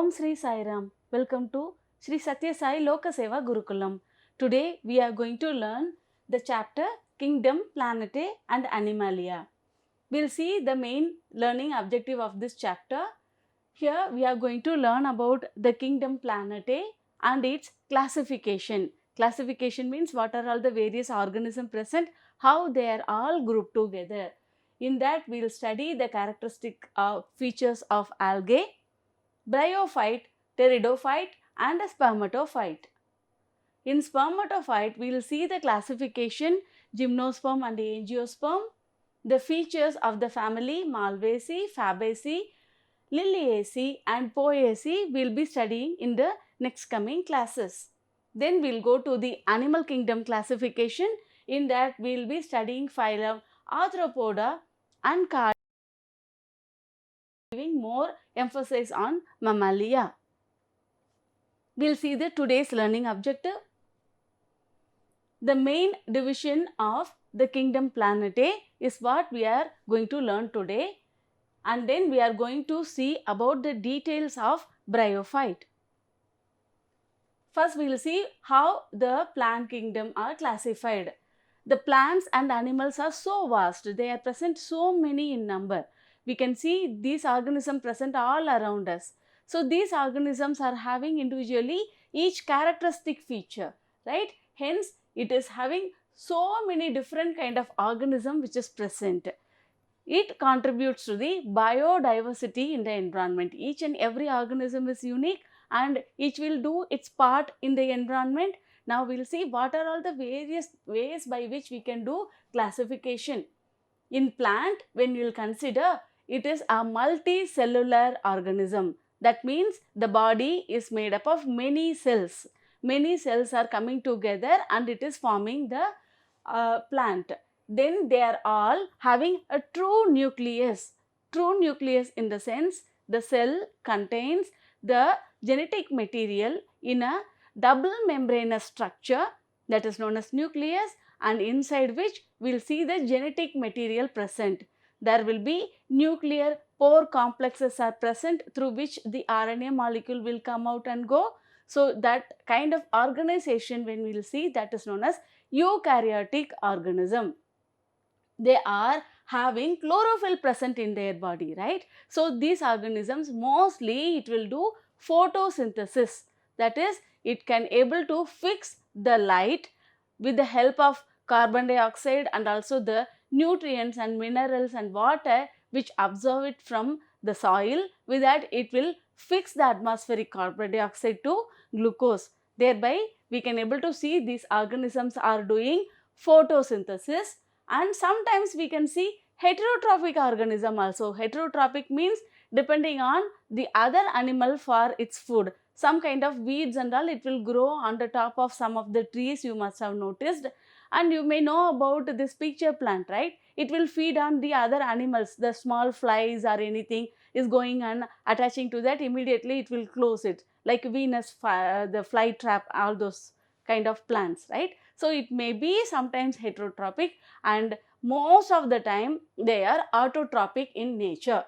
Om Sri Sai Ram. Welcome to Sri Sathya Sai Loka Seva Gurukulam. Today we are going to learn the chapter Kingdom, Plantae and Animalia. We'll see the main learning objective of this chapter. Here we are going to learn about the kingdom Plantae and its classification. Classification means what are all the various organisms present, how they are all grouped together. In that we will study the characteristic features of algae, Bryophyte, Pteridophyte and Spermatophyte. In Spermatophyte, we will see the classification Gymnosperm and Angiosperm, the features of the family Malvaceae, Fabaceae, Liliaceae and Poaceae we will be studying in the next coming classes. Then we will go to the animal kingdom classification. In that we will be studying phylum Arthropoda and giving more emphasis on Mammalia. We will see the today's learning objective. The main division of the kingdom Plantae is what we are going to learn today, and then we are going to see about the details of Bryophyte. First we will see how the plant kingdom are classified. The plants and animals are so vast, they are present so many in number. We can see these organisms present all around us. So these organisms are having individually each characteristic feature, right? Hence it is having so many different kind of organism which is present. It contributes to the biodiversity in the environment. Each and every organism is unique and each will do its part in the environment. Now we will see what are all the various ways by which we can do classification. In plant, when we will consider, it is a multicellular organism. That means the body is made up of many cells. Many cells are coming together and it is forming the plant. Then they are all having a true nucleus. True nucleus in the sense the cell contains the genetic material in a double membranous structure that is known as nucleus, and inside which we will see the genetic material present. There will be nuclear pore complexes are present through which the RNA molecule will come out and go. So that kind of organization when we will see, that is known as eukaryotic organism. They are having chlorophyll present in their body, right? So these organisms mostly it will do photosynthesis, that is it can able to fix the light with the help of carbon dioxide and also the nutrients and minerals and water which absorb it from the soil. With that it will fix the atmospheric carbon dioxide to glucose. Thereby we can able to see these organisms are doing photosynthesis, and sometimes we can see heterotrophic organism also. Heterotrophic means depending on the other animal for its food. Some kind of weeds and all it will grow on the top of some of the trees, you must have noticed. And you may know about this picture plant, right? It will feed on the other animals, the small flies or anything is going and attaching to that, immediately it will close it, like Venus, the fly trap, all those kind of plants, right? So it may be sometimes heterotrophic and most of the time they are autotrophic in nature.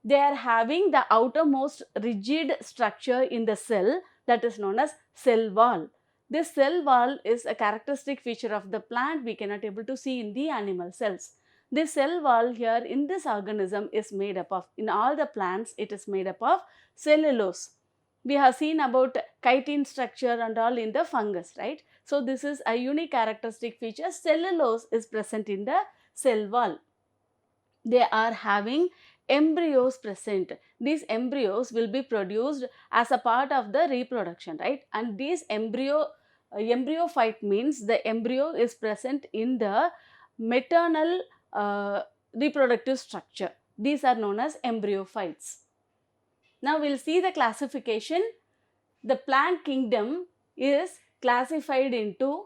They are having the outermost rigid structure in the cell that is known as cell wall. This cell wall is a characteristic feature of the plant we cannot able to see in the animal cells. This cell wall here in this organism is made up of, in all the plants it is made up of cellulose. We have seen about chitin structure and all in the fungus, right? So this is a unique characteristic feature. Cellulose is present in the cell wall. They are having embryos present. These embryos will be produced as a part of the reproduction, right? And these embryophyte means the embryo is present in the maternal reproductive structure. These are known as embryophytes. Now we will see the classification. The plant kingdom is classified into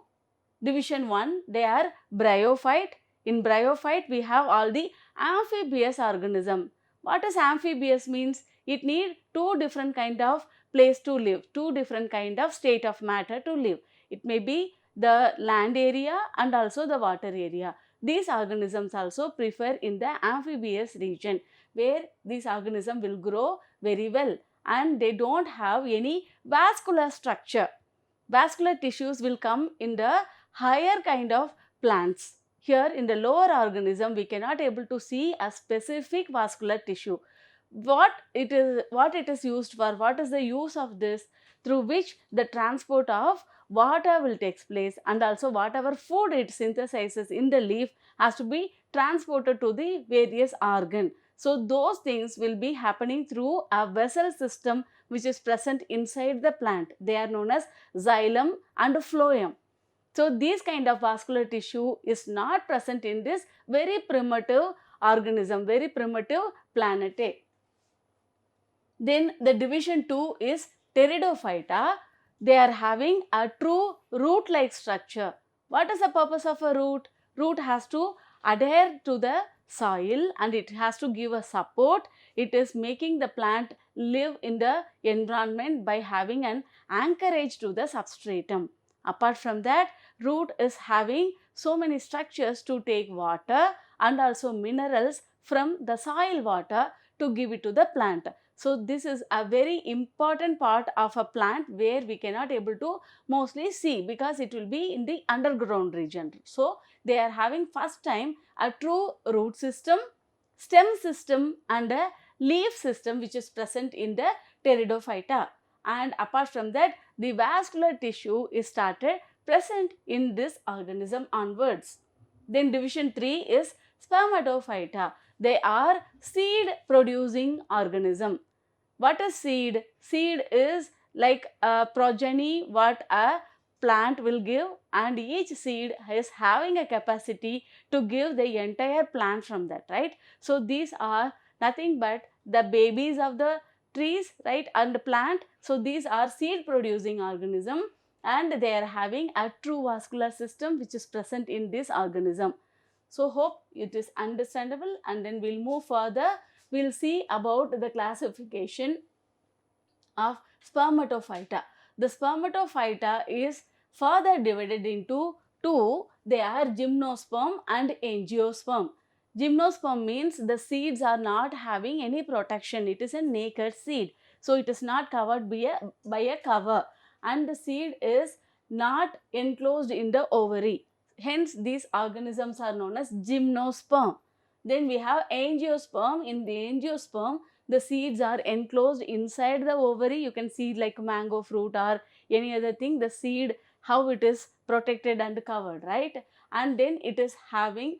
division 1. They are Bryophyte. In Bryophyte we have all the amphibious organism. What is amphibious means? It needs two different kind of place to live, two different kind of state of matter to live. It may be the land area and also the water area. These organisms also prefer in the amphibious region where these organisms will grow very well. and they don't have any vascular structure. Vascular tissues will come in the higher kind of plants. Here in the lower organism, we cannot able to see a specific vascular tissue. What it is used for, what is the use of this, through which the transport of water will take place, and also whatever food it synthesizes in the leaf has to be transported to the various organ. So those things will be happening through a vessel system which is present inside the plant. They are known as xylem and phloem. So these kind of vascular tissue is not present in this very primitive organism, very primitive Plantae. Then the division 2 is Pteridophyta. They are having a true root-like structure. What is the purpose of a root? Root has to adhere to the soil and it has to give a support. It is making the plant live in the environment by having an anchorage to the substratum. Apart from that, root is having so many structures to take water and also minerals from the soil water to give it to the plant. So this is a very important part of a plant where we cannot able to mostly see because it will be in the underground region. So they are having first time a true root system, stem system and a leaf system which is present in the Pteridophyta. And apart from that, the vascular tissue is started present in this organism onwards. Then division 3 is Spermatophyta. They are seed producing organism. What is seed? Seed is like a progeny what a plant will give, and each seed is having a capacity to give the entire plant from that, right? So these are nothing but the babies of the trees, right, and the plant. So these are seed producing organism and they are having a true vascular system which is present in this organism. So hope it is understandable, and then we'll move further. We'll see about the classification of Spermatophyta. The Spermatophyta is further divided into two. They are gymnosperm and angiosperm. Gymnosperm means the seeds are not having any protection. It is a naked seed. So it is not covered by a cover, and the seed is not enclosed in the ovary. Hence these organisms are known as gymnosperm. Then we have angiosperm. In the angiosperm, the seeds are enclosed inside the ovary. You can see like mango fruit or any other thing, the seed, how it is protected and covered, right? And then it is having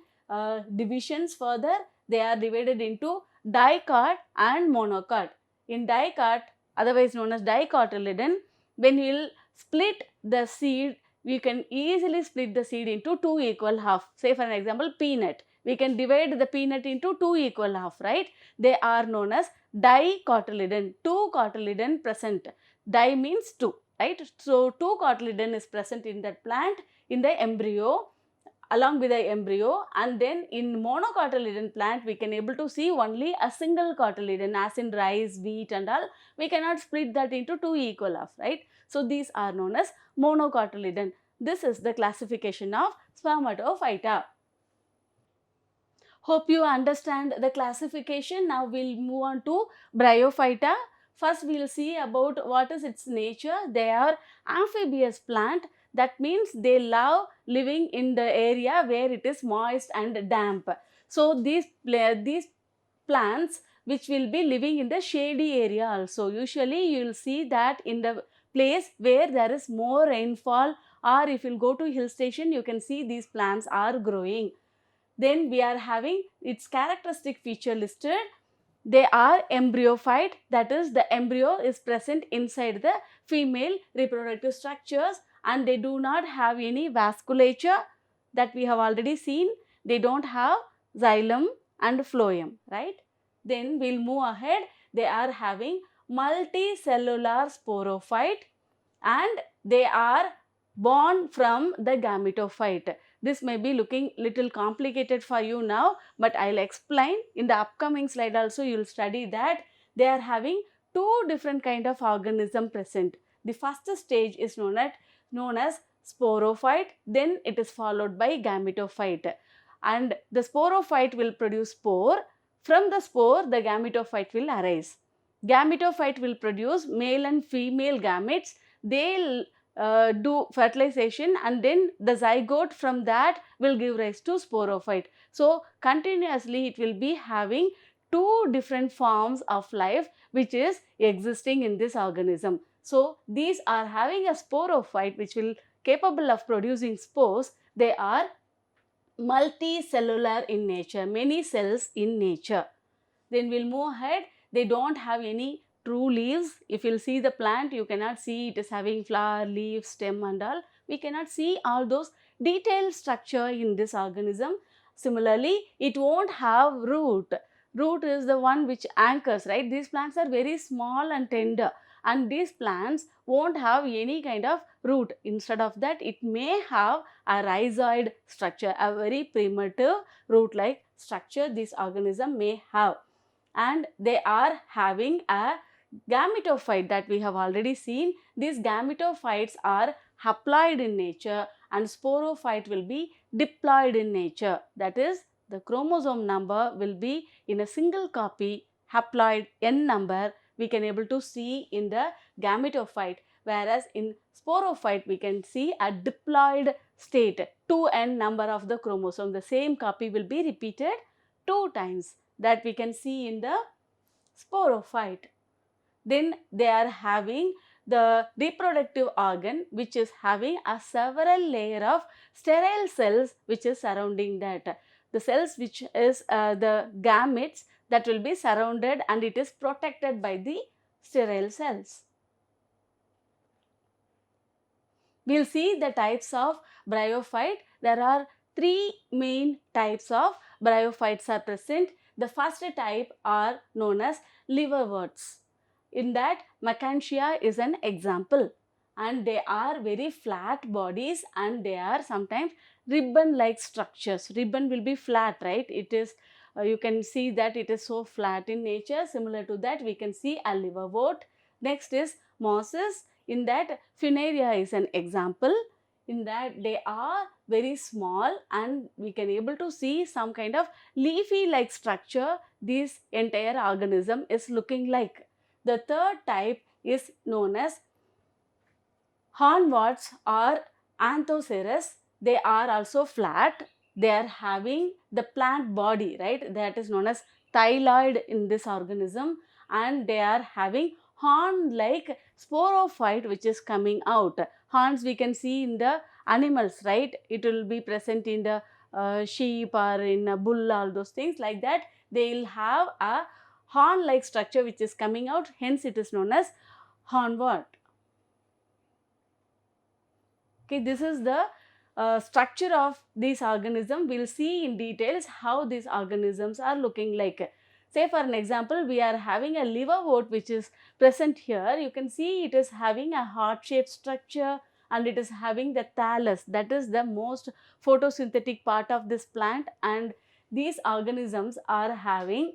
divisions further. They are divided into dicot and monocot. In dicot, otherwise known as dicotyledon, when we will split the seed, we can easily split the seed into two equal half. Say for an example, peanut. We can divide the peanut into two equal half, right? They are known as dicotyledon. Two cotyledon present. Di means two, right? So two cotyledon is present in that plant, in the embryo, along with the embryo, and then in monocotyledon plant we can able to see only a single cotyledon, as in rice, wheat and all. We cannot split that into two equal half, right? So these are known as monocotyledon. This is the classification of Spermatophyta. Hope you understand the classification. Now we'll move on to Bryophyta. First we'll see about what is its nature. They are amphibious plant. That means they love living in the area where it is moist and damp. So these plants which will be living in the shady area also. Usually you will see that in the place where there is more rainfall, or if you go to hill station, you can see these plants are growing. Then we are having its characteristic feature listed. They are embryophyte, that is the embryo is present inside the female reproductive structures, and they do not have any vasculature that we have already seen. They don't have xylem and phloem, right? Then we'll move ahead. They are having multicellular sporophyte and they are born from the gametophyte. This may be looking little complicated for you now, but I'll explain. In the upcoming slide also you will study that they are having two different kind of organism present. The first stage is known as sporophyte, then it is followed by gametophyte. And the sporophyte will produce spore. From the spore, the gametophyte will arise. Gametophyte will produce male and female gametes. They'll do fertilization, and then the zygote from that will give rise to sporophyte. So, continuously it will be having two different forms of life which is existing in this organism. So, these are having a sporophyte which will capable of producing spores. They are multicellular in nature, many cells in nature. Then we'll move ahead. They don't have any true leaves. If you'll see the plant, you cannot see it is having flower, leaf, stem and all. We cannot see all those detailed structure in this organism. Similarly, it won't have root. Root is the one which anchors, right? These plants are very small and tender, and these plants won't have any kind of root. Instead of that, it may have a rhizoid structure, a very primitive root-like structure this organism may have. And they are having a gametophyte that we have already seen. These gametophytes are haploid in nature, and sporophyte will be diploid in nature. That is, the chromosome number will be in a single copy, haploid n number we can able to see in the gametophyte, whereas in sporophyte we can see a diploid state, 2n number of the chromosome. The same copy will be repeated 2 times, that we can see in the sporophyte. Then they are having the reproductive organ which is having a several layer of sterile cells which is surrounding that. The cells which is the gametes that will be surrounded, and it is protected by the sterile cells. We will see the types of bryophyte. There are 3 main types of bryophytes are present. The first type are known as liverworts. In that, Macantia is an example, and they are very flat bodies, and they are sometimes ribbon-like structures. Ribbon will be flat, right? It is, you can see that it is so flat in nature. Similar to that, we can see a liverwort. Next is mosses. In that, Funaria is an example. In that, they are very small, and we can able to see some kind of leafy like structure this entire organism is looking like. The third type is known as hornworts or anthoceras. They are also flat. They are having the plant body, right? That is known as thylaid in this organism, and they are having horn like sporophyte which is coming out. Horns we can see in the animals, right? It will be present in the sheep or in a bull, all those things like that. They will have a horn like structure which is coming out, hence it is known as hornwort. Okay, this is the structure of this organism. We will see in details how these organisms are looking like. Say for an example, we are having a liverwort which is present here. You can see it is having a heart-shaped structure, and it is having the thallus, that is the most photosynthetic part of this plant, and these organisms are having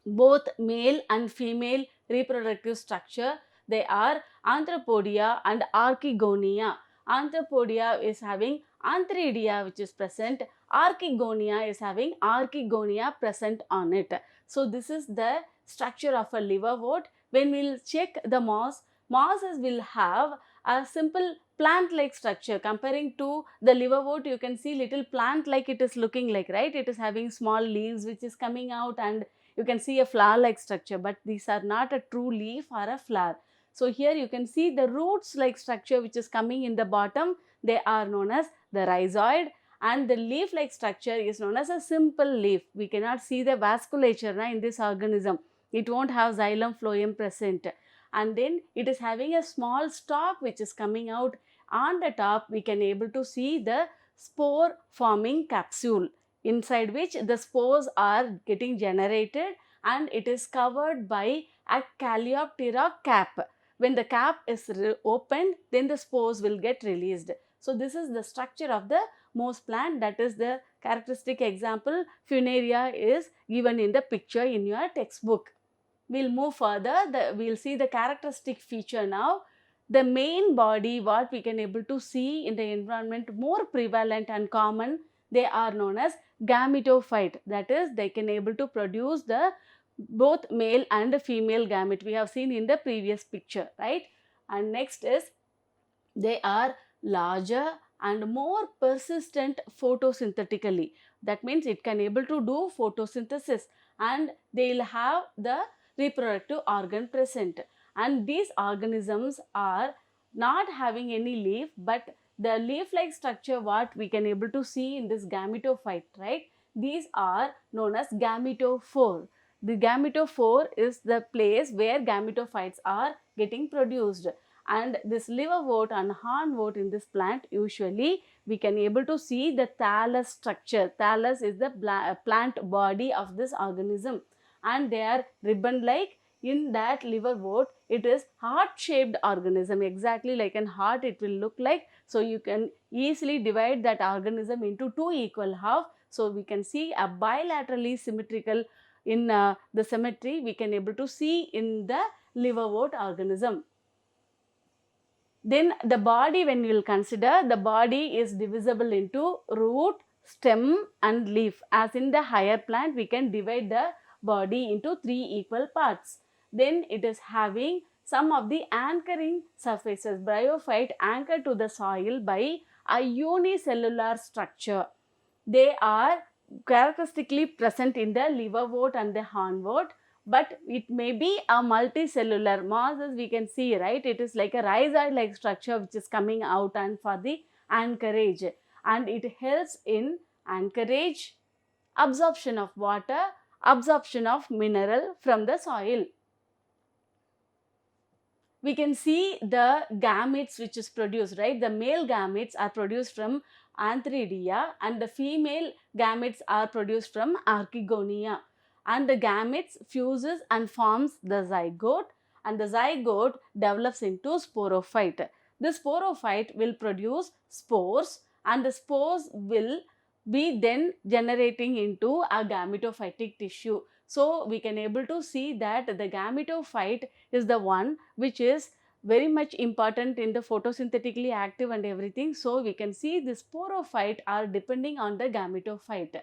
both male and female reproductive structure. They are Anthropodia and Archegonia. Anthropodia is having Antheridia which is present. Archegonia is having Archegonia present on it. So, this is the structure of a liverwort. When we will check the mosses will have a simple plant-like structure. Comparing to the liverwort, you can see little plant-like it is looking like, right? It is having small leaves which is coming out, and you can see a flower-like structure, but these are not a true leaf or a flower. So, here you can see the roots-like structure which is coming in the bottom. They are known as the rhizoid, and the leaf-like structure is known as a simple leaf. We cannot see the vasculature in this organism. It won't have xylem phloem present. And then it is having a small stalk which is coming out. On the top, we can able to see the spore forming capsule, inside which the spores are getting generated, and it is covered by a Callioptera cap. When the cap is opened, then the spores will get released. So, this is the structure of the moss plant. That is the characteristic example. Funaria is given in the picture in your textbook. We will move further. We will see the characteristic feature now. The main body, what we can able to see in the environment, more prevalent and common, they are known as gametophyte. That is, they can able to produce the both male and female gamete we have seen in the previous picture, right? And next is they are larger and more persistent photosynthetically. That means it can able to do photosynthesis, and they will have the reproductive organ present. And these organisms are not having any leaf, but the leaf like structure what we can able to see in this gametophyte, right? These are known as gametophore. The gametophore is the place where gametophytes are getting produced. And this liverwort and hornwort in this plant, usually we can able to see the thallus structure. Thallus is the plant body of this organism, and they are ribbon like. In that liverwort, it is heart shaped organism, exactly like an heart it will look like. So you can easily divide that organism into two equal half. So we can see a bilaterally symmetrical in the symmetry we can able to see in the liverwort organism. Then the body, when you will consider, the body is divisible into root, stem and leaf. As in the higher plant, we can divide the body into three equal parts. Then it is having some of the anchoring surfaces. Bryophyte anchored to the soil by a unicellular structure. They are characteristically present in the liverwort and the hornwort, but it may be a multicellular moss, as we can see, right? It is like a rhizoid like structure which is coming out and for the anchorage, and it helps in anchorage, absorption of water, absorption of mineral from the soil. We can see the gametes which is produced, right? The male gametes are produced from antheridia and the female gametes are produced from archegonia. And the gametes fuses and forms the zygote, and the zygote develops into sporophyte. The sporophyte will produce spores, and the spores will be then generating into a gametophytic tissue. So we can able to see that the gametophyte is the one which is very much important in the photosynthetically active and everything. So we can see the sporophyte are depending on the gametophyte,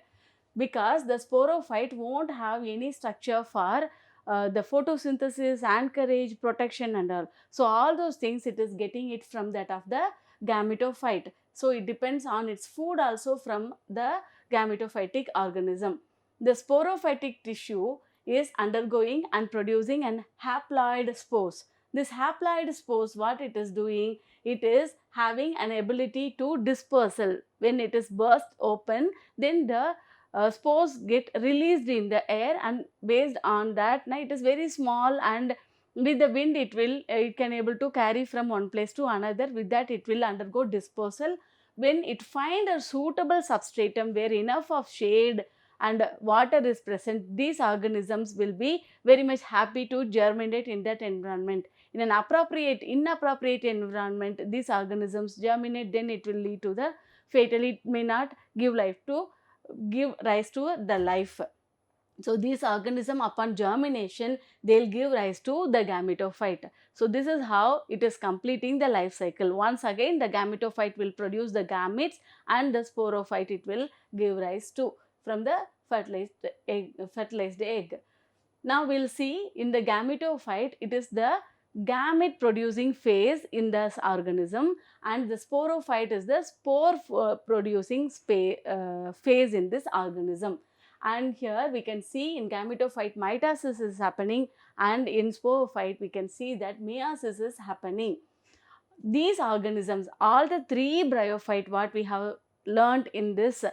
because the sporophyte won't have any structure for the photosynthesis, anchorage, protection and all. So all those things it is getting it from that of the gametophyte. So it depends on its food also from the gametophytic organism. The sporophytic tissue is undergoing and producing an haploid spores. This haploid spores, what it is doing, it is having an ability to dispersal. When it is burst open, then the spores get released in the air, and based on that, now it is very small, and with the wind it can able to carry from one place to another. With that it will undergo dispersal. When it find a suitable substratum where enough of shade and water is present, these organisms will be very much happy to germinate in that environment. In an inappropriate environment, these organisms germinate, then it will lead to the fatally, it may not give rise to the life. So these organisms upon germination, they will give rise to the gametophyte. So this is how it is completing the life cycle. Once again the gametophyte will produce the gametes, and the sporophyte it will give rise to from the fertilized egg. Now we will see in the gametophyte, it is the gamete producing phase in this organism, and the sporophyte is the spore producing phase in this organism. And here we can see in gametophyte mitosis is happening, and in sporophyte we can see that meiosis is happening. These organisms, all the three bryophyte what we have learnt in this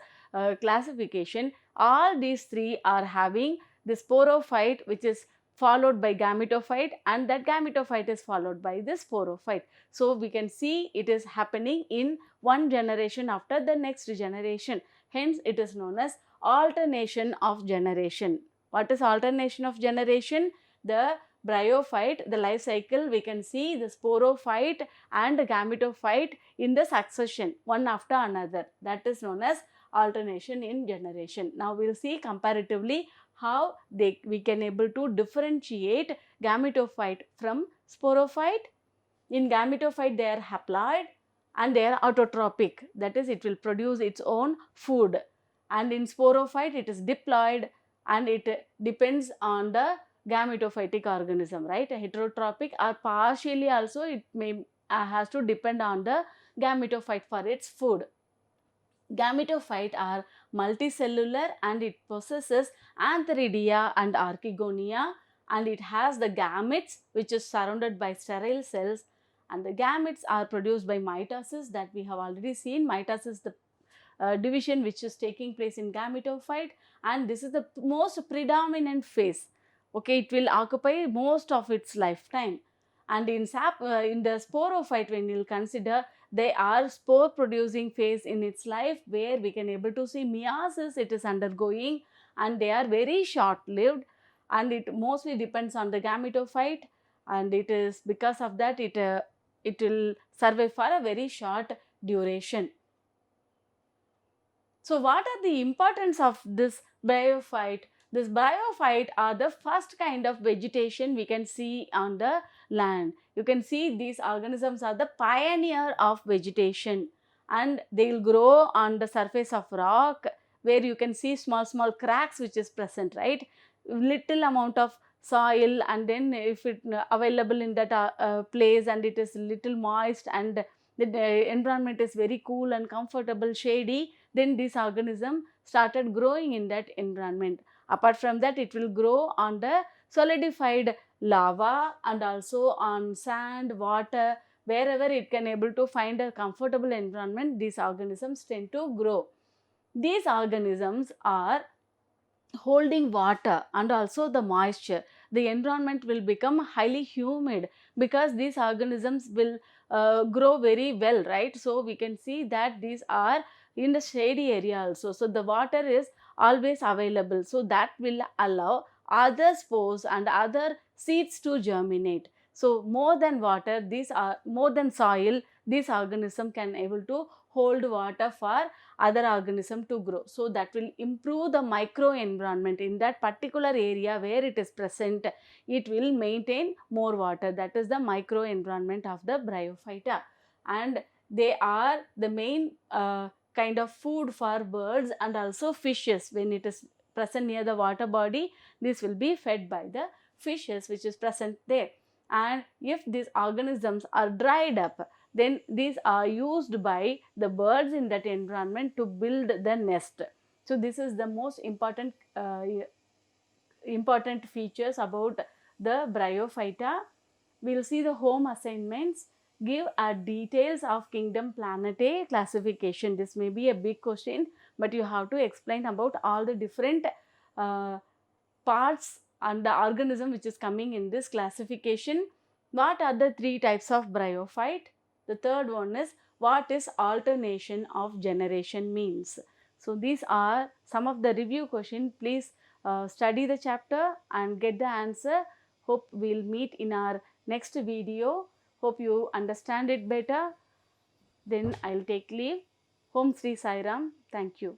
classification, all these three are having the sporophyte which is followed by gametophyte, and that gametophyte is followed by the sporophyte. So we can see it is happening in one generation after the next generation. Hence it is known as alternation of generation. What is alternation of generation? The bryophyte, the life cycle, we can see the sporophyte and the gametophyte in the succession, one after another. That is known as alternation in generation. Now we will see comparatively how we can able to differentiate gametophyte from sporophyte. In gametophyte they are haploid and they are autotrophic, that is it will produce its own food, and in sporophyte it is diploid and it depends on the gametophytic organism, right? Heterotrophic or partially also it may has to depend on the gametophyte for its food. Gametophyte are multicellular and it possesses antheridia and archegonia, and it has the gametes which is surrounded by sterile cells, and the gametes are produced by mitosis that we have already seen. Mitosis, the division which is taking place in gametophyte, and this is the most predominant phase. Okay, it will occupy most of its lifetime. And in the sporophyte, when you will consider, they are spore producing phase in its life, where we can able to see meiosis it is undergoing, and they are very short lived, and it mostly depends on the gametophyte, and it is because of that it will survive for a very short duration. So what are the importance of this bryophyte? This bryophyte are the first kind of vegetation we can see on the land. You can see these organisms are the pioneer of vegetation, and they will grow on the surface of rock, where you can see small cracks which is present, right? Little amount of soil, and then if it available in that place, and it is little moist, and the environment is very cool and comfortable, shady, then this organism started growing in that environment. Apart from that, it will grow on the solidified lava and also on sand, water, wherever it can able to find a comfortable environment, these organisms tend to grow. These organisms are holding water and also the moisture. The environment will become highly humid because these organisms will grow very well, right? So we can see that these are in the shady area also. So the water is always available. So that will allow other spores and other seeds to germinate. So more than water, these are more than soil, this organism can able to hold water for other organism to grow. So that will improve the micro environment in that particular area where it is present. It will maintain more water. That is the micro environment of the Bryophyta, and they are the main kind of food for birds and also fishes. When it is present near the water body, this will be fed by the fishes which is present there. And if these organisms are dried up, then these are used by the birds in that environment to build the nest. So this is the most important features about the Bryophyta. We will see the home assignments. Give details of kingdom Plantae classification. This may be a big question, but you have to explain about all the different parts and the organism which is coming in this classification. What are the three types of bryophyte? The third one is, what is alternation of generation means? So these are some of the review questions. Please study the chapter and get the answer. Hope we will meet in our next video. Hope you understand it better. Then I will take leave. Om Sri Sai Ram. Thank you.